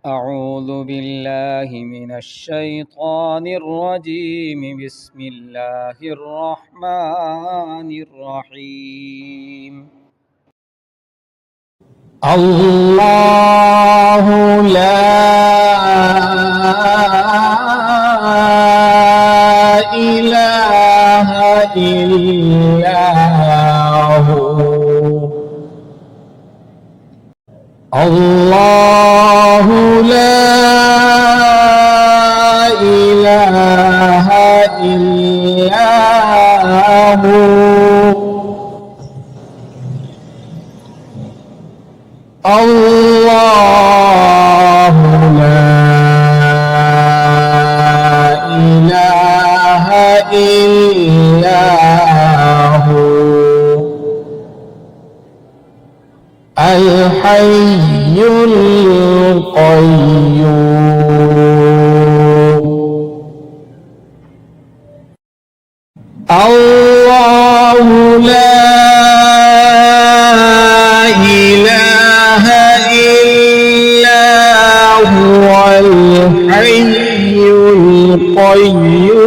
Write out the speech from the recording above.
أعوذ بالله من الشيطان الرجيم. بسم الله الرحمن الرحيم. الله لا إله إلا هو. الله لا إله إلا هو. الله لا إله إلا هو الحي القيوم. الله لا إله إلا هو الحي القيوم.